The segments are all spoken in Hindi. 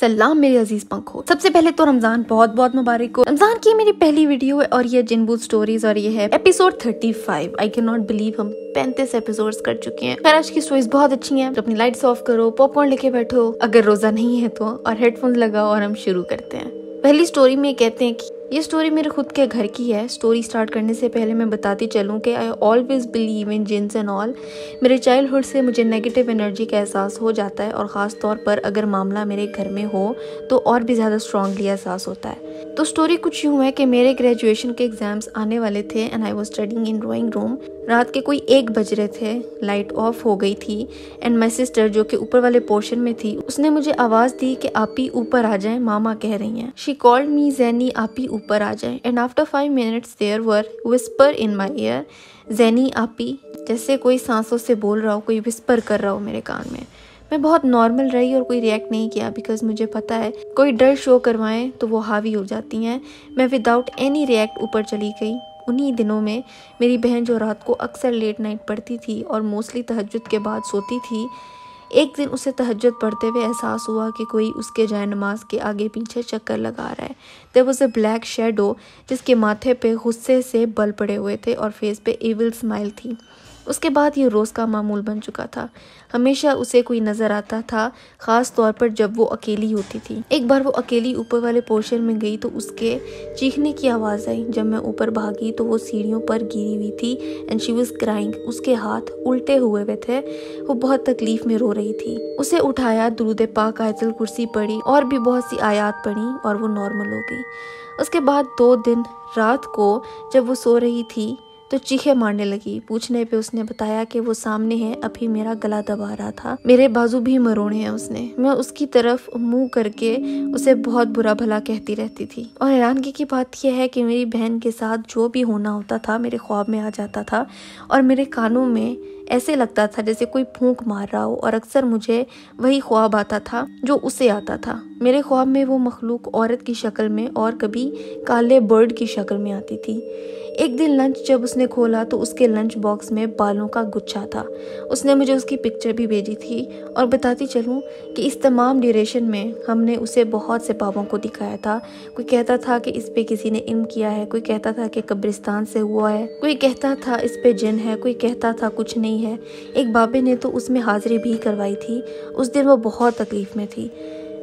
सलाम मेरे अजीज पंखो। सबसे पहले तो रमजान बहुत बहुत मुबारक हो। रमजान की मेरी पहली वीडियो है और ये जिनबूत स्टोरीज और ये है episode 35। I can not believe हम 35 एपिसोड्स कर चुके हैं। खैर आज की स्टोरीज बहुत अच्छी हैं, तो अपनी लाइट्स ऑफ करो, पॉपकॉर्न लेके बैठो अगर रोजा नहीं है तो, और हेडफोन लगाओ और हम शुरू करते हैं। पहली स्टोरी में कहते हैं कि ये स्टोरी मेरे खुद के घर की है। स्टोरी स्टार्ट करने से पहले मैं बताती चलूँ कि I always believe in jeans and all. मेरे चाइल्डहुड से मुझे नेगेटिव एनर्जी का एहसास हो जाता है और ख़ास तौर पर अगर मामला मेरे घर में हो तो और भी ज़्यादा स्ट्रांगली एहसास होता है। तो स्टोरी कुछ यूँ है कि मेरे ग्रेजुएशन के एग्जाम्स आने वाले थे and I was studying in drawing room. रात के कोई 1 बज रहे थे, लाइट ऑफ हो गई थी एंड माई सिस्टर जो कि ऊपर वाले पोर्शन में थी उसने मुझे आवाज़ दी कि आपी ऊपर आ जाएं, मामा कह रही हैं। शी कॉल्ड मी ज़ैनी, आपी ऊपर आ जाएं, and after 5 minutes there were whisper in my ear, Zaini आपी, जैसे कोई सांसों से बोल रहा हो, कोई विस्पर कर रहा हो मेरे कान में। मैं बहुत नॉर्मल रही और कोई रिएक्ट नहीं किया बिकॉज मुझे पता है कोई डर शो करवाएं तो वो हावी हो जाती हैं। मैं विदाउट एनी रिएक्ट ऊपर चली गई। उन्हीं दिनों में मेरी बहन जो रात को अक्सर लेट नाइट पढ़ती थी और मोस्टली तहज्जुद के बाद सोती थी, एक दिन उसे तहज्जुद पढ़ते हुए एहसास हुआ कि कोई उसके जाए नमाज के आगे पीछे चक्कर लगा रहा है। There was a black shadow जिसके माथे पे गुस्से से बल पड़े हुए थे और फेस पे एविल स्माइल थी। उसके बाद ये रोज़ का मामूल बन चुका था। हमेशा उसे कोई नज़र आता था, ख़ास तौर पर जब वो अकेली होती थी। एक बार वो अकेली ऊपर वाले पोर्शन में गई तो उसके चीखने की आवाज़ आई। जब मैं ऊपर भागी तो वो सीढ़ियों पर गिरी हुई थी एंड शी वाज क्राइंग। उसके हाथ उल्टे हुए हुए थे, वो बहुत तकलीफ में रो रही थी। उसे उठाया, दुरूद पाक, आयतुल कुर्सी पढ़ी और भी बहुत सी आयात पढ़ी और वो नॉर्मल हो गई। उसके बाद 2 दिन रात को जब वो सो रही थी तो चीखे मारने लगी। पूछने पे उसने बताया कि वो सामने है, अभी मेरा गला दबा रहा था, मेरे बाजू भी मरोड़े हैं उसने। मैं उसकी तरफ मुंह करके उसे बहुत बुरा भला कहती रहती थी। और हैरानगी की बात यह है कि मेरी बहन के साथ जो भी होना होता था मेरे ख्वाब में आ जाता था और मेरे कानों में ऐसे लगता था जैसे कोई फूंक मार रहा हो, और अक्सर मुझे वही ख्वाब आता था जो उसे आता था। मेरे ख्वाब में वो मखलूक औरत की शक्ल में और कभी काले बर्ड की शक्ल में आती थी। एक दिन लंच जब उसने खोला तो उसके लंच बॉक्स में बालों का गुच्छा था। उसने मुझे उसकी पिक्चर भी भेजी थी और बताती चलूँ कि इस तमाम ड्यूरेशन में हमने उसे बहुत से पापों को दिखाया था। कोई कहता था कि इस पे किसी ने इल्म किया है, कोई कहता था कि कब्रिस्तान से हुआ है, कोई कहता था इस पे जिन है, कोई कहता था कुछ नहीं है। एक बाबे ने तो उसमें हाजिरी भी करवाई थी। उस दिन वो बहुत तकलीफ में थी।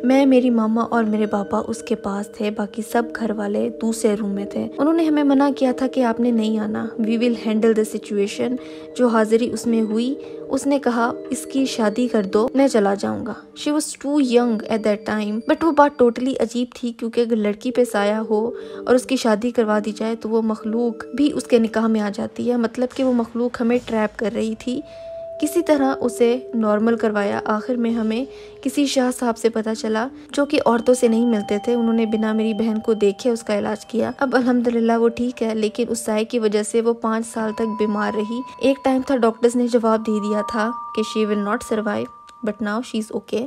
मैं, मेरी मामा और मेरे पापा उसके पास थे, बाकी सब घर वाले दूसरे रूम में थे। उन्होंने हमें मना किया था कि आपने नहीं आना, we will handle the situation. जो हाजिरी उसमें हुई उसने कहा इसकी शादी कर दो, मैं चला जाऊंगा। She was too young at that time, but वो बात टोटली अजीब थी क्योंकि अगर लड़की पे साया हो और उसकी शादी करवा दी जाए तो वो मखलूक भी उसके निकाह में आ जाती है। मतलब कि वो मखलूक हमें ट्रैप कर रही थी। किसी तरह उसे नॉर्मल करवाया। आखिर में हमें किसी शाह साहब से पता चला जो कि औरतों से नहीं मिलते थे। उन्होंने बिना मेरी बहन को देखे उसका इलाज किया। अब अल्हम्दुलिल्लाह वो ठीक है, लेकिन उस साय की वजह से वो 5 साल तक बीमार रही। एक टाइम था डॉक्टर्स ने जवाब दे दिया था कि she will not survive, but now she is okay.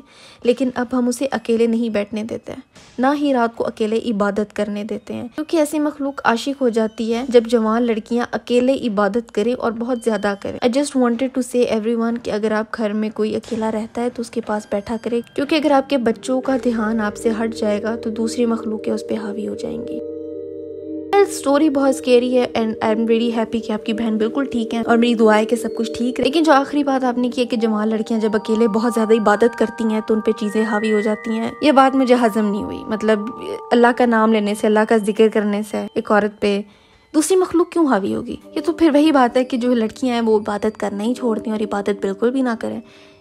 लेकिन अब हम उसे अकेले नहीं बैठने देते हैं, ना ही रात को अकेले इबादत करने देते हैं, क्योंकि ऐसी मखलूक आशिक हो जाती है जब जवान लड़कियां अकेले इबादत करें और बहुत ज्यादा करें। आई जस्ट वांटेड टू से एवरीवन कि अगर आप घर में कोई अकेला रहता है तो उसके पास बैठा करें, क्योंकि अगर आपके बच्चों का ध्यान आपसे हट जाएगा तो दूसरी मखलूकें उस पर हावी हो जाएंगी। स्टोरी बहुत स्केरी है and I am very happy कि आपकी बहन बिल्कुल ठीक है और मेरी दुआ है कि सब कुछ ठीक है। लेकिन जो आखिरी बात आपने की है कि जवान लड़कियां जब अकेले बहुत ज्यादा इबादत करती हैं तो उन पे चीजें हावी हो जाती हैं, ये बात मुझे हजम नहीं हुई। मतलब अल्लाह का नाम लेने से, अल्लाह का जिक्र करने से एक औरत पे दूसरी मखलूक क्यों हावी होगी? ये तो फिर वही बात है कि जो लड़कियां हैं वो इबादत करना ही छोड़ती हैं और इबादत बिल्कुल भी ना करें।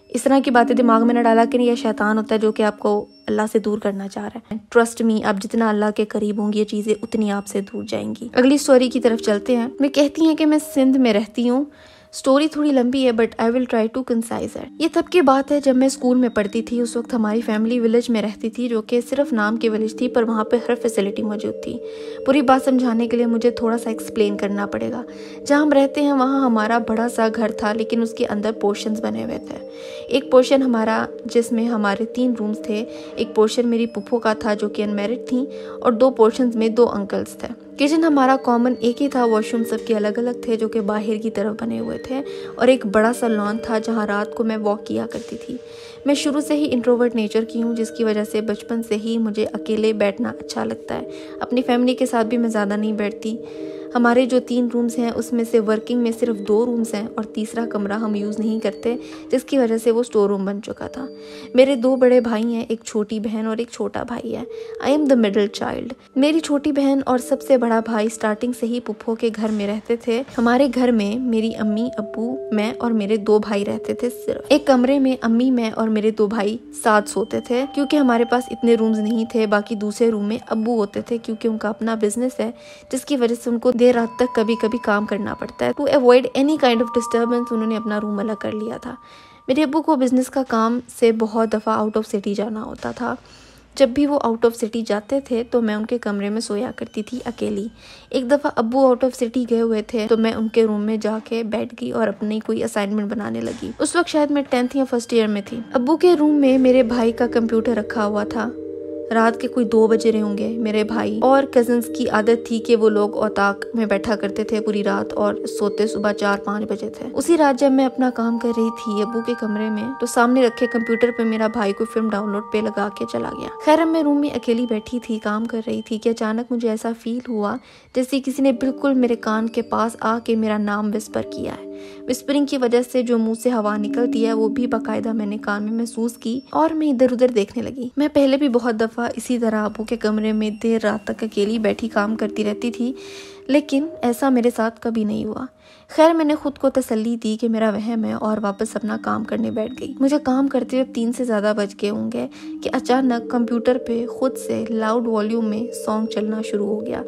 इस तरह की बातें दिमाग में न डाला करें, यह शैतान होता है जो कि आपको अल्लाह से दूर करना चाह रहा है। ट्रस्ट मी, आप जितना अल्लाह के करीब होंगी ये चीज़ें उतनी आपसे दूर जाएंगी। अगली स्टोरी की तरफ चलते हैं। मैं कहती हैं कि मैं सिंध में रहती हूँ। स्टोरी थोड़ी लंबी है but I will try to concise it. ये तब की बात है जब मैं स्कूल में पढ़ती थी। उस वक्त हमारी फैमिली विलेज में रहती थी जो कि सिर्फ नाम की विलेज थी, पर वहाँ पे हर फैसिलिटी मौजूद थी। पूरी बात समझाने के लिए मुझे थोड़ा सा एक्सप्लेन करना पड़ेगा। जहाँ हम रहते हैं वहाँ हमारा बड़ा सा घर था, लेकिन उसके अंदर पोर्शंस बने हुए थे। एक पोर्शन हमारा जिसमें हमारे 3 रूम्स थे, एक पोर्शन मेरी पुप्पो का था जो कि अनमैरिड थी, और 2 पोर्शंस में 2 अंकल्स थे। किचन हमारा कॉमन एक ही था, वॉशरूम सबके अलग अलग थे जो कि बाहर की तरफ बने हुए थे, और एक बड़ा सा लॉन था जहाँ रात को मैं वॉक किया करती थी। मैं शुरू से ही इंट्रोवर्ट नेचर की हूँ, जिसकी वजह से बचपन से ही मुझे अकेले बैठना अच्छा लगता है। अपनी फैमिली के साथ भी मैं ज़्यादा नहीं बैठती। हमारे जो 3 रूम्स हैं उसमें से वर्किंग में सिर्फ 2 रूम्स हैं और तीसरा कमरा हम यूज़ नहीं करते, जिसकी वजह से वो स्टोर रूम बन चुका था। मेरे 2 बड़े भाई हैं, एक छोटी बहन और एक छोटा भाई है। I am the middle child. मेरी छोटी बहन और सबसे बड़ा भाई स्टार्टिंग से ही पुप्पो के घर में रहते थे। हमारे घर में मेरी अम्मी, अब्बू, मैं और मेरे 2 भाई रहते थे। सिर्फ एक कमरे में अम्मी, मैं और मेरे 2 भाई साथ सोते थे, क्योंकि हमारे पास इतने रूम्स नहीं थे। बाकी दूसरे रूम में अब्बू होते थे, क्योंकि उनका अपना बिजनेस है, जिसकी वजह से उनको देर रात तक कभी कभी काम करना पड़ता है। To avoid any kind of disturbance उन्होंने अपना रूम अलग कर लिया था। मेरे अब्बू को बिजनेस का काम से बहुत दफ़ा आउट ऑफ सिटी जाना होता था। जब भी वो आउट ऑफ सिटी जाते थे तो मैं उनके कमरे में सोया करती थी अकेली। एक दफ़ा अब्बू आउट ऑफ सिटी गए हुए थे तो मैं उनके रूम में जाके बैठ गई और अपनी कोई असाइनमेंट बनाने लगी। उस वक्त शायद मैं 10th या 1st ईयर में थी। अब्बू के रूम में मेरे भाई का कंप्यूटर रखा हुआ था। रात के कोई 2 बजे रहे होंगे। मेरे भाई और कजन्स की आदत थी कि वो लोग औताक में बैठा करते थे पूरी रात और सोते सुबह 4-5 बजे थे। उसी रात जब मैं अपना काम कर रही थी अब्बू के कमरे में, तो सामने रखे कंप्यूटर पे मेरा भाई कोई फिल्म डाउनलोड पे लगा के चला गया। खैर अब मैं रूम में अकेली बैठी थी, काम कर रही थी कि अचानक मुझे ऐसा फील हुआ जैसे किसी ने बिल्कुल मेरे कान के पास आके मेरा नाम विस्पर किया है। विस्परिंग की वजह से जो मुंह से हवा निकलती है वो भी बाकायदा मैंने कान में महसूस की और मैं इधर उधर देखने लगी। मैं पहले भी बहुत दफ़ा इसी तरह अब्बू के कमरे में देर रात तक अकेली बैठी काम करती रहती थी, लेकिन ऐसा मेरे साथ कभी नहीं हुआ। खैर मैंने खुद को तसल्ली दी कि मेरा वहम है और वापस अपना काम करने बैठ गई। मुझे काम करते हुए 3 से ज़्यादा बज गए होंगे कि अचानक कंप्यूटर पे खुद से लाउड वॉल्यूम में सॉन्ग चलना शुरू हो गया।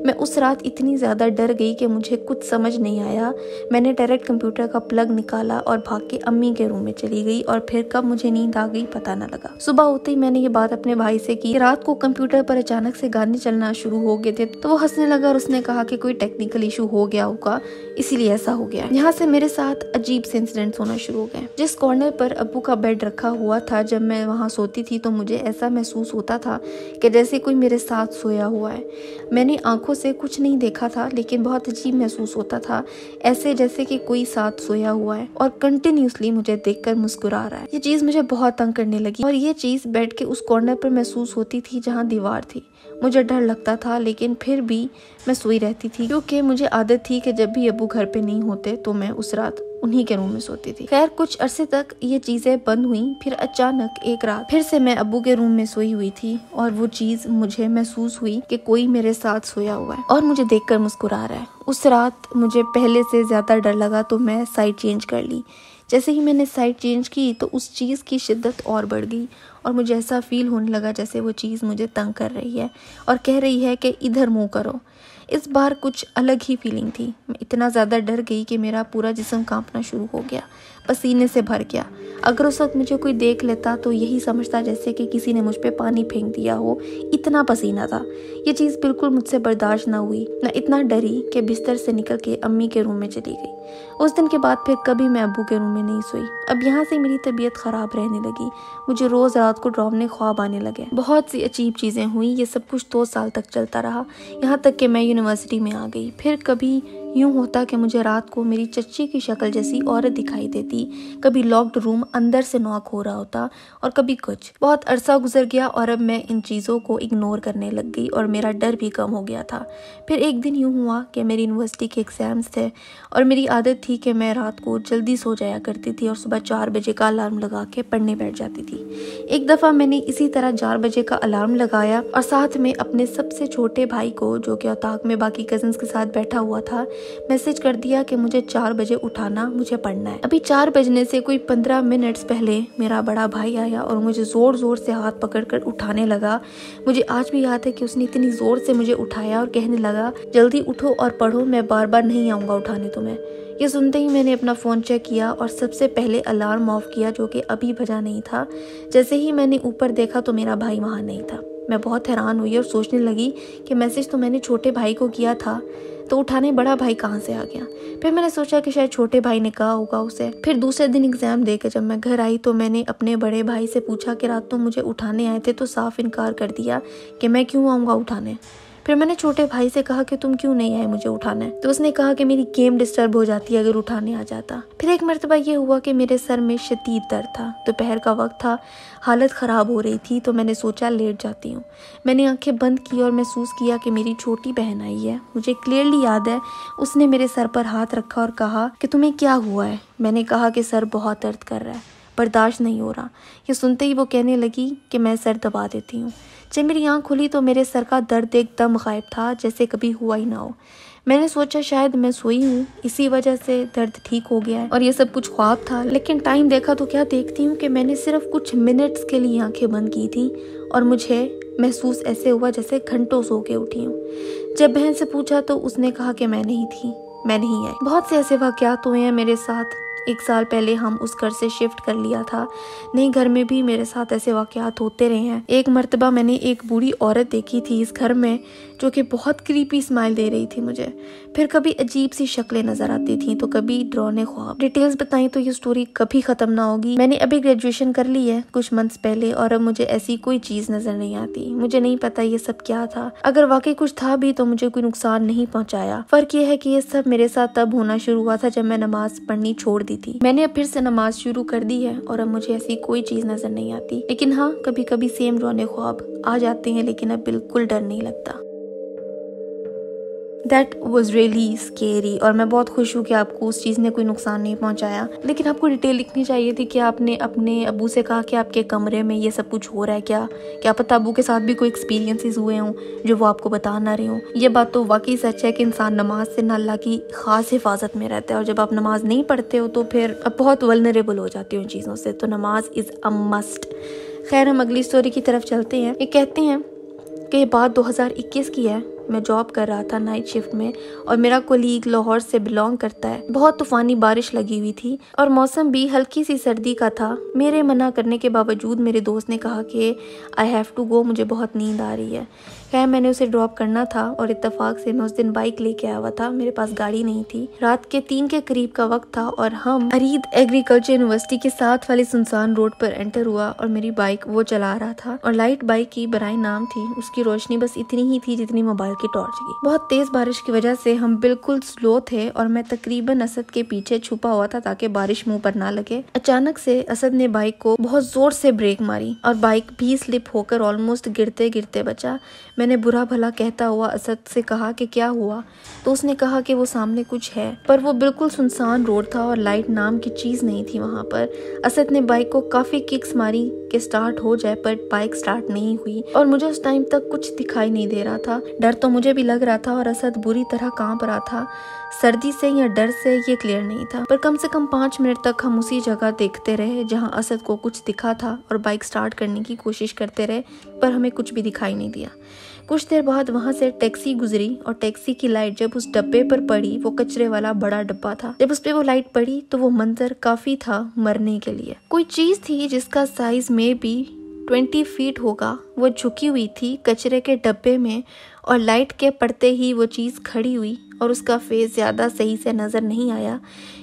मैं उस रात इतनी ज़्यादा डर गई कि मुझे कुछ समझ नहीं आया। मैंने डायरेक्ट कंप्यूटर का प्लग निकाला और भाग के अम्मी के रूम में चली गई और फिर कब मुझे नींद आ गई पता न लगा। सुबह होते ही मैंने ये बात अपने भाई से की। रात को कंप्यूटर पर अचानक से गाने चलना शुरू हो गए थे, तो वो हंसने लगा और उसने कहा कि कोई टेक्निकल इशू हो गया होगा, इसीलिए ऐसा हो गया। यहाँ से मेरे साथ अजीब से इंसिडेंट्स होना शुरू हो गए। जिस कॉर्नर पर अब्बू का बेड रखा हुआ था, जब मैं वहाँ सोती थी तो मुझे ऐसा महसूस होता था कि जैसे कोई मेरे साथ सोया हुआ है। मैंने आंखों से कुछ नहीं देखा था, लेकिन बहुत अजीब महसूस होता था, ऐसे जैसे कि कोई साथ सोया हुआ है और कंटिन्यूसली मुझे देखकर मुस्कुरा रहा है। ये चीज़ मुझे बहुत तंग करने लगी और ये चीज़ बेड के उस कॉर्नर पर महसूस होती थी जहाँ दीवार थी। मुझे डर लगता था, लेकिन फिर भी मैं सोई रहती थी, क्योंकि मुझे आदत थी कि जब भी अब्बू घर पे नहीं होते तो मैं उस रात उन्हीं के रूम में सोती थी। खैर कुछ अरसे तक ये चीजें बंद हुई। फिर अचानक एक रात फिर से मैं अब्बू के रूम में सोई हुई थी और वो चीज मुझे महसूस हुई कि कोई मेरे साथ सोया हुआ है और मुझे देखकर मुस्कुरा रहा है। उस रात मुझे पहले से ज्यादा डर लगा तो मैं साइड चेंज कर ली। जैसे ही मैंने साइड चेंज की तो उस चीज़ की शिद्दत और बढ़ गई और मुझे ऐसा फील होने लगा जैसे वो चीज़ मुझे तंग कर रही है और कह रही है कि इधर मुंह करो। इस बार कुछ अलग ही फीलिंग थी। मैं इतना ज़्यादा डर गई कि मेरा पूरा जिस्म कांपना शुरू हो गया, पसीने से भर गया। अगर उस वक्त मुझे कोई देख लेता तो यही समझता जैसे कि किसी ने मुझ पे पानी फेंक दिया हो, इतना पसीना था। ये चीज़ बिल्कुल मुझसे बर्दाश्त ना हुई। मैं इतना डरी कि बिस्तर से निकल के अम्मी के रूम में चली गई। उस दिन के बाद फिर कभी मैं अब्बू के रूम में नहीं सोई। अब यहाँ से मेरी तबीयत ख़राब रहने लगी। मुझे रोज़ रात को डरावने ख्वाब आने लगे। बहुत सी अजीब चीज़ें हुई। ये सब कुछ 2 साल तक चलता रहा, यहाँ तक कि मैं यूनिवर्सिटी में आ गई। फिर कभी यूँ होता कि मुझे रात को मेरी चच्ची की शक्ल जैसी औरत दिखाई देती, कभी लॉक्ड रूम अंदर से नॉक हो रहा होता और कभी कुछ। बहुत अरसा गुजर गया और अब मैं इन चीज़ों को इग्नोर करने लग गई और मेरा डर भी कम हो गया था। फिर एक दिन यूँ हुआ कि मेरी यूनिवर्सिटी के एग्ज़ाम्स थे और मेरी आदत थी कि मैं रात को जल्दी सो जाया करती थी और सुबह 4 बजे का अलार्म लगा के पढ़ने बैठ जाती थी। एक दफ़ा मैंने इसी तरह 4 बजे का अलार्म लगाया और साथ में अपने सबसे छोटे भाई को, जो कि औताक में बाकी कज़न्स के साथ बैठा हुआ था, मैसेज कर दिया कि मुझे 4 बजे उठाना, मुझे पढ़ना है। अभी 4 बजने से कोई 15 मिनट्स पहले मेरा बड़ा भाई आया और मुझे ज़ोर ज़ोर से हाथ पकड़कर उठाने लगा। मुझे आज भी याद है कि उसने इतनी ज़ोर से मुझे उठाया और कहने लगा, जल्दी उठो और पढ़ो, मैं बार बार नहीं आऊँगा उठाने तुम्हें। ये सुनते ही मैंने अपना फ़ोन चेक किया और सबसे पहले अलार्म ऑफ किया, जो कि अभी बजा नहीं था। जैसे ही मैंने ऊपर देखा तो मेरा भाई वहाँ नहीं था। मैं बहुत हैरान हुई और सोचने लगी कि मैसेज तो मैंने छोटे भाई को किया था, तो उठाने बड़ा भाई कहाँ से आ गया। फिर मैंने सोचा कि शायद छोटे भाई ने कहा होगा उसे। फिर दूसरे दिन एग्जाम देकर जब मैं घर आई तो मैंने अपने बड़े भाई से पूछा कि रात को मुझे उठाने आए थे, तो साफ इनकार कर दिया कि मैं क्यों आऊँगा उठाने। फिर मैंने छोटे भाई से कहा कि तुम क्यों नहीं आए मुझे उठाने, तो उसने कहा कि मेरी गेम डिस्टर्ब हो जाती है अगर उठाने आ जाता। फिर एक मर्तबा ये हुआ कि मेरे सर में शदीद दर्द था, दोपहर का वक्त था, हालत ख़राब हो रही थी, तो मैंने सोचा लेट जाती हूँ। मैंने आंखें बंद की और महसूस किया कि मेरी छोटी बहन आई है। मुझे क्लियरली याद है उसने मेरे सर पर हाथ रखा और कहा कि तुम्हें क्या हुआ है। मैंने कहा कि सर बहुत दर्द कर रहा है, बर्दाश्त नहीं हो रहा। ये सुनते ही वो कहने लगी कि मैं सर दबा देती हूँ। जब मेरी आँख खुली तो मेरे सर का दर्द एकदम गायब था, जैसे कभी हुआ ही ना हो। मैंने सोचा शायद मैं सोई हूँ, इसी वजह से दर्द ठीक हो गया है और ये सब कुछ ख्वाब था। लेकिन टाइम देखा तो क्या देखती हूँ कि मैंने सिर्फ कुछ मिनट्स के लिए आंखें बंद की थी और मुझे महसूस ऐसे हुआ जैसे घंटों सो के उठी हूँ। जब बहन से पूछा तो उसने कहा कि मैं नहीं थी, मैं नहीं आई। बहुत से ऐसे वाक़यात हुए हैं मेरे साथ। 1 साल पहले हम उस घर से शिफ्ट कर लिया था। नए घर में भी मेरे साथ ऐसे वाक़यात होते रहे हैं। एक मर्तबा मैंने एक बूढ़ी औरत देखी थी इस घर में, जो कि बहुत क्रीपी स्माइल दे रही थी मुझे। फिर कभी अजीब सी शक्लें नजर आती थी तो कभी डरावने ख्वाब। डिटेल्स बताई तो ये स्टोरी कभी खत्म ना होगी। मैंने अभी ग्रेजुएशन कर ली है कुछ मंथ्स पहले और अब मुझे ऐसी कोई चीज नजर नहीं आती। मुझे नहीं पता ये सब क्या था। अगर वाकई कुछ था भी तो मुझे कोई नुकसान नहीं पहुंचाया। फर्क ये है कि ये सब मेरे साथ तब होना शुरू हुआ था जब मैं नमाज पढ़नी छोड़ दी थी। मैंने अब फिर से नमाज शुरू कर दी है और अब मुझे ऐसी कोई चीज नजर नहीं आती। लेकिन हाँ, कभी कभी सेम डरावने ख्वाब आ जाते हैं, लेकिन अब बिल्कुल डर नहीं लगता। That was really scary और मैं बहुत खुश हूँ कि आपको उस चीज़ ने कोई नुकसान नहीं पहुँचाया। लेकिन आपको डिटेल लिखनी चाहिए थी कि आपने अपने अब्बू से कहा कि आपके कमरे में ये सब कुछ हो रहा है। क्या पता अब्बू के साथ भी कोई एक्सपीरियंसेस हुए हों जो वो आपको बता ना रहे हों। ये बात तो वाकई सच है कि इंसान नमाज से ना अल्लाह की खास हिफाजत में रहता है, और जब आप नमाज नहीं पढ़ते हो तो फिर आप बहुत वल्नरेबल हो जाती हो उन चीज़ों से। तो नमाज इज़ अ मस्ट। खैर, हम अगली स्टोरी की तरफ चलते हैं। ये कहते हैं कि ये बात 2021 की है। मैं जॉब कर रहा था नाइट शिफ्ट में और मेरा कोलीग लाहौर से बिलोंग करता है। बहुत तूफानी बारिश लगी हुई थी और मौसम भी हल्की सी सर्दी का था। मेरे मना करने के बावजूद मेरे दोस्त ने कहा कि आई हैव टू गो, मुझे बहुत नींद आ रही है। खैर, मैंने उसे ड्रॉप करना था और इत्तेफाक से मैं उस दिन बाइक लेके आया हुआ था। मेरे पास गाड़ी नहीं थी। रात के 3 के करीब का वक्त था और हम अरीद एग्रीकल्चर यूनिवर्सिटी के साथ वाली सुनसान रोड पर एंटर हुआ और मेरी बाइक वो चला रहा था और लाइट बाइक की बराई नाम थी। उसकी रोशनी बस इतनी ही थी जितनी मोबाइल की टॉर्च की। बहुत तेज बारिश की वजह से हम बिल्कुल स्लो थे और मैं तकरीबन असद के पीछे छुपा हुआ था ताकि बारिश मुंह पर ना लगे। अचानक से असद ने बाइक को बहुत जोर से ब्रेक मारी और बाइक भी स्लिप होकर ऑलमोस्ट गिरते गिरते बचा। मैंने बुरा भला कहता हुआ असद से कहा कि क्या हुआ, तो उसने कहा कि वो सामने कुछ है, पर वो बिल्कुल सुनसान रोड था और लाइट नाम की चीज नहीं थी वहां पर। असद ने बाइक को काफी किक्स मारी कि स्टार्ट हो जाए, पर बाइक स्टार्ट नहीं हुई और मुझे उस टाइम तक कुछ दिखाई नहीं दे रहा था। डर तो मुझे भी लग रहा था और असद बुरी तरह कांप रहा था। सर्दी से या डर से ये क्लियर नहीं था, पर कम से कम 5 मिनट तक हम उसी जगह देखते रहे जहां असद को कुछ दिखा था और बाइक स्टार्ट करने की कोशिश करते रहे, पर हमें कुछ भी दिखाई नहीं दिया। कुछ देर बाद वहां से टैक्सी गुजरी और टैक्सी की लाइट जब उस डब्बे पर पड़ी, वो कचरे वाला बड़ा डब्बा था, जब उस पे वो लाइट पड़ी तो वो मंजर काफी था मरने के लिए। कोई चीज थी जिसका साइज में भी 20 फीट होगा। वो झुकी हुई थी कचरे के डब्बे में और लाइट के पड़ते ही वो चीज खड़ी हुई और उसका फेस ज्यादा सही से नजर नहीं आया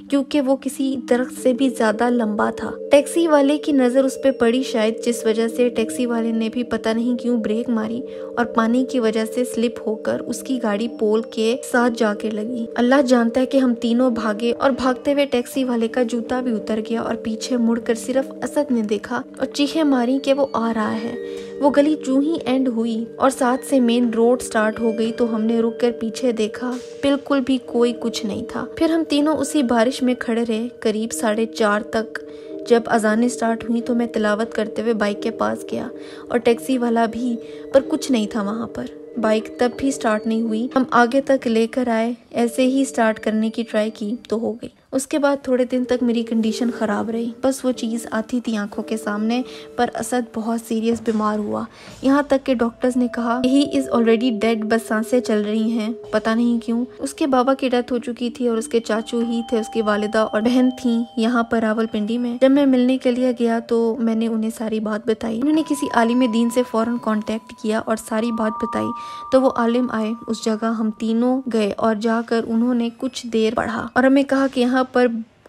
क्योंकि वो किसी दरख्त से भी ज्यादा लंबा था। टैक्सी वाले की नजर उस पे पड़ी शायद, जिस वजह से टैक्सी वाले ने भी पता नहीं क्यों ब्रेक मारी और पानी की वजह से स्लिप होकर उसकी गाड़ी पोल के साथ जाके लगी। अल्लाह जानता है कि हम तीनों भागे और भागते हुए टैक्सी वाले का जूता भी उतर गया और पीछे मुड़कर सिर्फ असद ने देखा और चीखें मारी कि वो आ रहा है। वो गली जूं ही एंड हुई और साथ से मेन रोड स्टार्ट हो गई तो हमने रुक कर पीछे देखा, बिल्कुल भी कोई कुछ नहीं था। फिर हम तीनों उसी बारिश में खड़े रहे करीब 4:30 तक। जब अजानें स्टार्ट हुई तो मैं तिलावत करते हुए बाइक के पास गया और टैक्सी वाला भी, पर कुछ नहीं था वहां पर। बाइक तब भी स्टार्ट नहीं हुई। हम आगे तक लेकर आए, ऐसे ही स्टार्ट करने की ट्राई की तो हो गई। उसके बाद थोड़े दिन तक मेरी कंडीशन ख़राब रही, बस वो चीज़ आती थी आंखों के सामने। पर असद बहुत सीरियस बीमार हुआ, यहाँ तक कि डॉक्टर्स ने कहा ही इज़ ऑलरेडी डेड, बस सांसें चल रही हैं, पता नहीं क्यों। उसके बाबा की डेथ हो चुकी थी और उसके चाचू ही थे, उसकी वालिदा और बहन थी यहाँ पर रावलपिंडी में। जब मैं मिलने के लिए गया तो मैंने उन्हें सारी बात बताई। उन्होंने किसी आलिम दीन से फ़ौरन कांटेक्ट किया और सारी बात बताई। तो वो आलिम आए उस जगह, हम तीनों गए और जाकर उन्होंने कुछ देर पढ़ा और हमें कहा कि यहाँ पर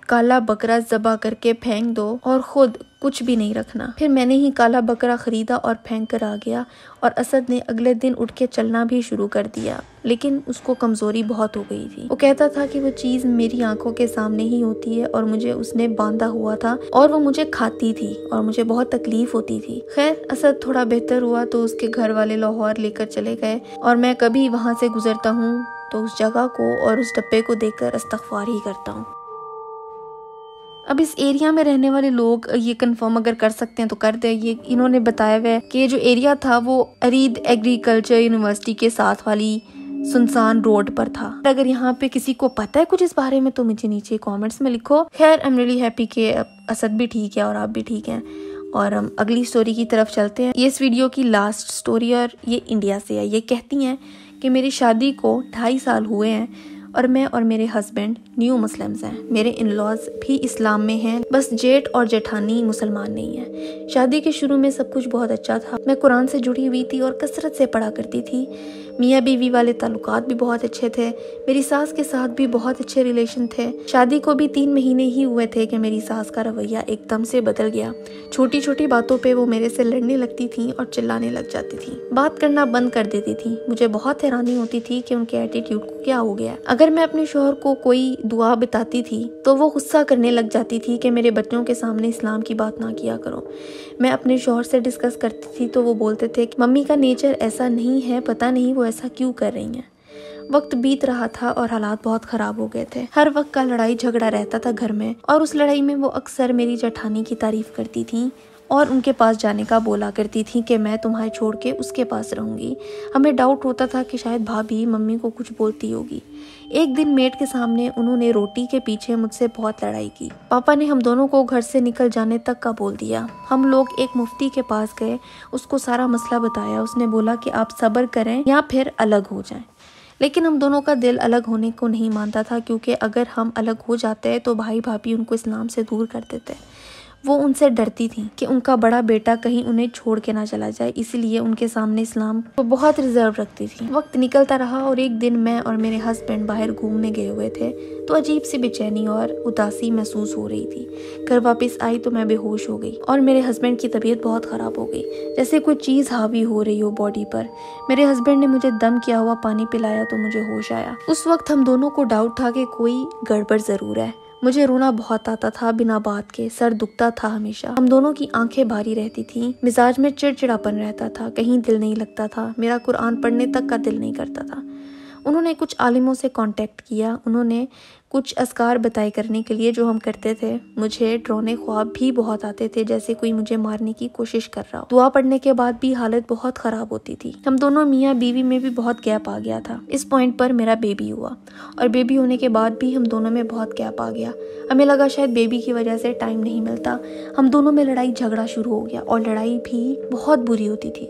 काला बकरा ज़बा करके फेंक दो और खुद कुछ भी नहीं रखना। फिर मैंने ही काला बकरा खरीदा और फेंक कर आ गया और असद ने अगले दिन उठ के चलना भी शुरू कर दिया, लेकिन उसको कमज़ोरी बहुत हो गई थी। वो कहता था कि वो चीज़ मेरी आंखों के सामने ही होती है और मुझे उसने बांधा हुआ था और वो मुझे खाती थी और मुझे बहुत तकलीफ होती थी। खैर असद थोड़ा बेहतर हुआ तो उसके घर वाले लाहौर लेकर चले गए और मैं कभी वहाँ से गुजरता हूँ तो उस जगह को और उस डब्बे को देखकर इस्तग़फ़ार ही करता हूँ। अब इस एरिया में रहने वाले लोग ये कंफर्म अगर कर सकते हैं तो कर दे। ये इन्होंने बताया हुआ है कि जो एरिया था वो अरीद एग्रीकल्चर यूनिवर्सिटी के साथ वाली सुनसान रोड पर था। अगर यहाँ पे किसी को पता है कुछ इस बारे में तो मुझे नीचे कमेंट्स में लिखो। खैर आई एम रियली हैप्पी कि असद भी ठीक है और आप भी ठीक हैं और हम अगली स्टोरी की तरफ चलते हैं। ये इस वीडियो की लास्ट स्टोरी और ये इंडिया से है। ये कहती हैं कि मेरी शादी को 2.5 साल हुए हैं और मैं और मेरे हस्बैंड न्यू मुस्लिम्स हैं। मेरे इन-लॉज भी इस्लाम में हैं, बस जेठ और जेठानी मुसलमान नहीं है। शादी के शुरू में सब कुछ बहुत अच्छा था। मैं कुरान से जुड़ी हुई थी और कसरत से पढ़ा करती थी। मियाँ बीवी वाले ताल्लुकात भी बहुत अच्छे थे। मेरी सास के साथ भी बहुत अच्छे रिलेशन थे। शादी को भी 3 महीने ही हुए थे कि मेरी सास का रवैया एकदम से बदल गया। छोटी छोटी बातों पे वो मेरे से लड़ने लगती थी और चिल्लाने लग जाती थी, बात करना बंद कर देती थी। मुझे बहुत हैरानी होती थी कि उनके एटीट्यूड को क्या हो गया। अगर मैं अपने शौहर को कोई दुआ बताती थी तो वो गुस्सा करने लग जाती थी कि मेरे बच्चों के सामने इस्लाम की बात ना किया करो। मैं अपने शौहर से डिस्कस करती थी तो वो बोलते थे कि मम्मी का नेचर ऐसा नहीं है, पता नहीं वो ऐसा क्यों कर रही हैं। वक्त बीत रहा था और हालात बहुत खराब हो गए थे। हर वक्त का लड़ाई झगड़ा रहता था घर में और उस लड़ाई में वो अक्सर मेरी जेठानी की तारीफ करती थी और उनके पास जाने का बोला करती थी कि मैं तुम्हारे छोड़ के उसके पास रहूंगी। हमें डाउट होता था कि शायद भाभी मम्मी को कुछ बोलती होगी। एक दिन मेड के सामने उन्होंने रोटी के पीछे मुझसे बहुत लड़ाई की। पापा ने हम दोनों को घर से निकल जाने तक का बोल दिया। हम लोग एक मुफ्ती के पास गए, उसको सारा मसला बताया। उसने बोला कि आप सब्र करें या फिर अलग हो जाएं। लेकिन हम दोनों का दिल अलग होने को नहीं मानता था, क्योंकि अगर हम अलग हो जाते तो भाई भाभी उनको इस्लाम से दूर कर देते। वो उनसे डरती थी कि उनका बड़ा बेटा कहीं उन्हें छोड़ के ना चला जाए, इसलिए उनके सामने इस्लाम को बहुत रिजर्व रखती थी। वक्त निकलता रहा और एक दिन मैं और मेरे हस्बैंड बाहर घूमने गए हुए थे तो अजीब सी बेचैनी और उदासी महसूस हो रही थी। घर वापस आई तो मैं बेहोश हो गई और मेरे हस्बैंड की तबीयत बहुत ख़राब हो गई, जैसे कोई चीज़ हावी हो रही हो बॉडी पर। मेरे हस्बैंड ने मुझे दम किया हुआ पानी पिलाया तो मुझे होश आया। उस वक्त हम दोनों को डाउट था कि कोई गड़बड़ ज़रूर है। मुझे रोना बहुत आता था बिना बात के, सर दुखता था हमेशा। हम दोनों की आंखें भारी रहती थी, मिजाज में चिड़चिड़ापन रहता था, कहीं दिल नहीं लगता था। मेरा कुरान पढ़ने तक का दिल नहीं करता था। उन्होंने कुछ आलिमों से कांटेक्ट किया। उन्होंने कुछ अस्कार बताए करने के लिए जो हम करते थे। मुझे डरावने ख्वाब भी बहुत आते थे, जैसे कोई मुझे मारने की कोशिश कर रहा हो। दुआ पढ़ने के बाद भी हालत बहुत ख़राब होती थी। हम दोनों मियाँ बीवी में भी बहुत गैप आ गया था। इस पॉइंट पर मेरा बेबी हुआ और बेबी होने के बाद भी हम दोनों में बहुत गैप आ गया। हमें लगा शायद बेबी की वजह से टाइम नहीं मिलता। हम दोनों में लड़ाई झगड़ा शुरू हो गया और लड़ाई भी बहुत बुरी होती थी।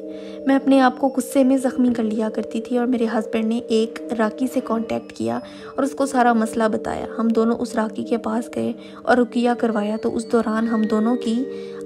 मैं अपने आप को गुस्से में ज़ख्मी कर लिया करती थी और मेरे हस्बैंड ने एक राकी से कांटेक्ट किया और उसको सारा मसला बताया। हम दोनों उस राकी के पास गए और रुकिया करवाया तो उस दौरान हम दोनों की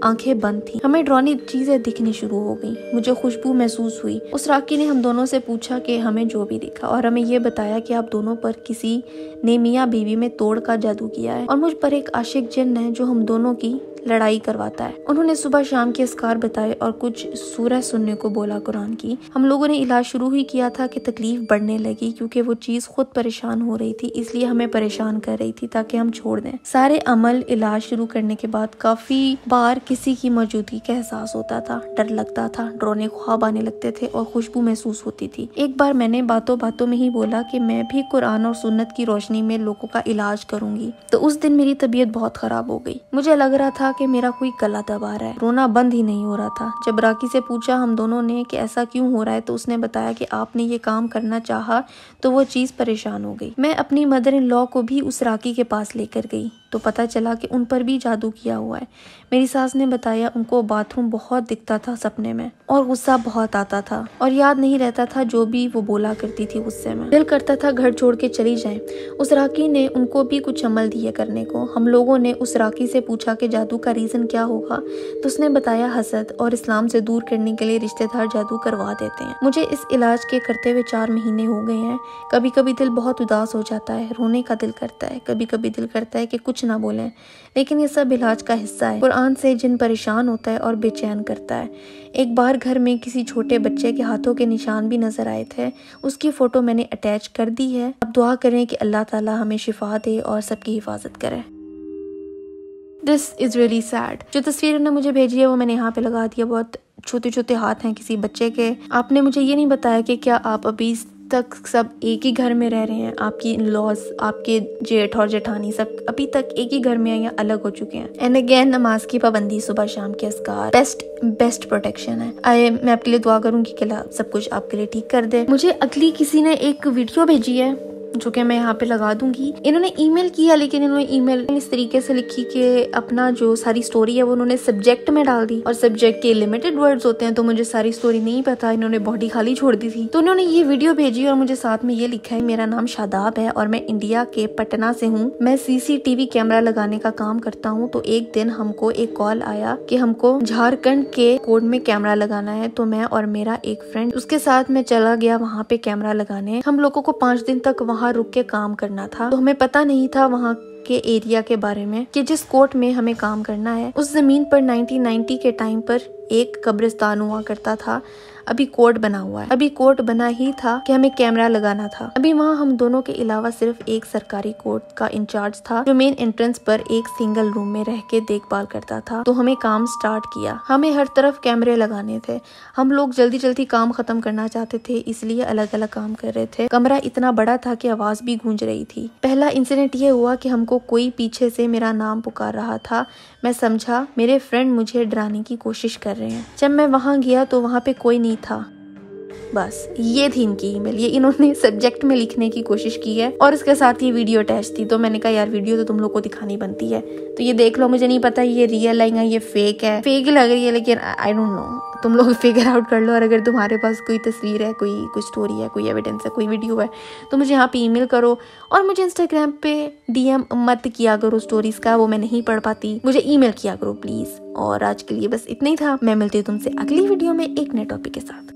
आंखें बंद थी। हमें डरावनी चीज़ें दिखनी शुरू हो गई। मुझे खुशबू महसूस हुई। उस राकी ने हम दोनों से पूछा कि हमें जो भी दिखा और हमें ये बताया कि आप दोनों पर किसी ने मियाँ बीवी में तोड़ का जादू किया है और मुझ पर एक आशिक जिन्न है जो हम दोनों की लड़ाई करवाता है। उन्होंने सुबह शाम के अस्कार बताए और कुछ सूरह सुनने को बोला कुरान की। हम लोगों ने इलाज शुरू ही किया था कि तकलीफ बढ़ने लगी, क्योंकि वो चीज़ खुद परेशान हो रही थी, इसलिए हमें परेशान कर रही थी ताकि हम छोड़ दें। सारे अमल इलाज शुरू करने के बाद काफ़ी बार किसी की मौजूदगी का एहसास होता था, डर लगता था, डरावने ख्वाब आने लगते थे और खुशबू महसूस होती थी। एक बार मैंने बातों बातों में ही बोला कि मैं भी कुरान और सुन्नत की रोशनी में लोगों का इलाज करूंगी। तो उस दिन मेरी तबीयत बहुत ख़राब हो गई। मुझे लग रहा था कि मेरा कोई गला दबा रहा है। रोना बंद ही नहीं हो रहा था। जब राकी से पूछा हम दोनों ने कि ऐसा क्यों हो रहा है तो उसने बताया कि आपने ये काम करना चाहा तो वो चीज परेशान हो गई। मैं अपनी मदर इन लॉ को भी उस राकी के पास लेकर गई तो पता चला कि उन पर भी जादू किया हुआ है। मेरी सास ने बताया उनको बाथरूम बहुत दिखता था सपने में और गुस्सा बहुत आता था और याद नहीं रहता था जो भी वो बोला करती थी गुस्से में। दिल करता था घर छोड़ के चली जाएं। उस राकी ने उनको भी कुछ अमल दिए करने को। हम लोगों ने उस राकी से पूछा कि जादू का रीजन क्या होगा तो उसने बताया हसद और इस्लाम से दूर करने के लिए रिश्तेदार जादू करवा देते हैं। मुझे इस इलाज के करते हुए 4 महीने हो गए हैं। कभी कभी दिल बहुत उदास हो जाता है, रोने का दिल करता है, कभी कभी दिल करता है कि कुछ ना बोलें, लेकिन ये सब इलाज का हिस्सा है। कुरान से जिन परेशान होता है और बेचैन करता है। एक बार घर में किसी छोटे बच्चे के हाथों के निशान भी नजर आए थे, उसकी फोटो मैंने अटैच कर दी है। अब दुआ करें कि अल्लाह ताला हमें शिफा दे और सबकी हिफाजत करे। This is really sad. जो तस्वीर उन्होंने मुझे भेजी है वो मैंने यहाँ पे लगा दिया। बहुत छोटे छोटे हाथ हैं किसी बच्चे के। आपने मुझे ये नहीं बताया कि क्या आप अभी तक सब एक ही घर में रह रहे हैं? आपकी इन-लॉज, आपके जेठ और जेठानी सब अभी तक एक ही घर में हैं या अलग हो चुके हैं? एंड अगेन नमाज की पाबंदी, सुबह शाम के अस्कार बेस्ट प्रोटेक्शन है। मैं आपके लिए दुआ करूंगी कि अल्लाह सब कुछ आपके लिए ठीक कर दे। मुझे अगली किसी ने एक वीडियो भेजी है जो कि मैं यहाँ पे लगा दूंगी। इन्होंने ईमेल किया लेकिन इन्होंने ईमेल इस तरीके से लिखी कि अपना जो सारी स्टोरी है वो उन्होंने सब्जेक्ट में डाल दी और सब्जेक्ट के लिमिटेड वर्ड्स होते हैं तो मुझे सारी स्टोरी नहीं पता। इन्होंने बॉडी खाली छोड़ दी थी तो उन्होंने ये वीडियो भेजी और मुझे साथ में ये लिखा है, मेरा नाम शादाब है और मैं इंडिया के पटना से हूँ। मैं CCTV कैमरा लगाने का काम करता हूँ। तो एक दिन हमको एक कॉल आया कि हमको झारखंड के कोर्ट में कैमरा लगाना है। तो मैं और मेरा एक फ्रेंड उसके साथ मैं चला गया वहाँ पे कैमरा लगाने। हम लोगों को 5 दिन तक वहाँ रुक के काम करना था तो हमें पता नहीं था वहाँ के एरिया के बारे में कि जिस कोर्ट में हमें काम करना है उस जमीन पर 1990 के टाइम पर एक कब्रिस्तान हुआ करता था। अभी कोर्ट बना हुआ है। अभी कोर्ट बना ही था कि हमें कैमरा लगाना था। अभी वहाँ हम दोनों के अलावा सिर्फ एक सरकारी कोर्ट का इंचार्ज था जो मेन एंट्रेंस पर एक सिंगल रूम में रह के देखभाल करता था। तो हमें काम स्टार्ट किया। हमें हर तरफ कैमरे लगाने थे। हम लोग जल्दी जल्दी काम खत्म करना चाहते थे इसलिए अलग अलग काम कर रहे थे। कमरा इतना बड़ा था कि आवाज भी गूंज रही थी। पहला इंसिडेंट ये हुआ कि हमको कोई पीछे से मेरा नाम पुकार रहा था। मैं समझा मेरे फ्रेंड मुझे डराने की कोशिश कर रहे हैं। जब मैं वहाँ गया तो वहाँ पे कोई नहीं था। बस ये थी इनकी ईमेल। ये इन्होंने सब्जेक्ट में लिखने की कोशिश की है और इसके साथ ये वीडियो अटैच थी। तो मैंने कहा यार वीडियो तो तुम लोग को दिखानी बनती है तो ये देख लो। मुझे नहीं पता ये रियल है या ये फेक है। फेक लग रही है लेकिन आई डोंट नो, तुम लोग फिगर आउट कर लो। और अगर तुम्हारे पास कोई तस्वीर है, कोई स्टोरी है, कोई एविडेंस है, कोई वीडियो है तो मुझे यहाँ पे ईमेल करो। और मुझे इंस्टाग्राम पे DM मत किया करो स्टोरीज का, वो मैं नहीं पढ़ पाती। मुझे ईमेल किया करो प्लीज। और आज के लिए बस इतना ही था। मैं मिलती हूँ तुमसे अगली वीडियो में एक नए टॉपिक के साथ।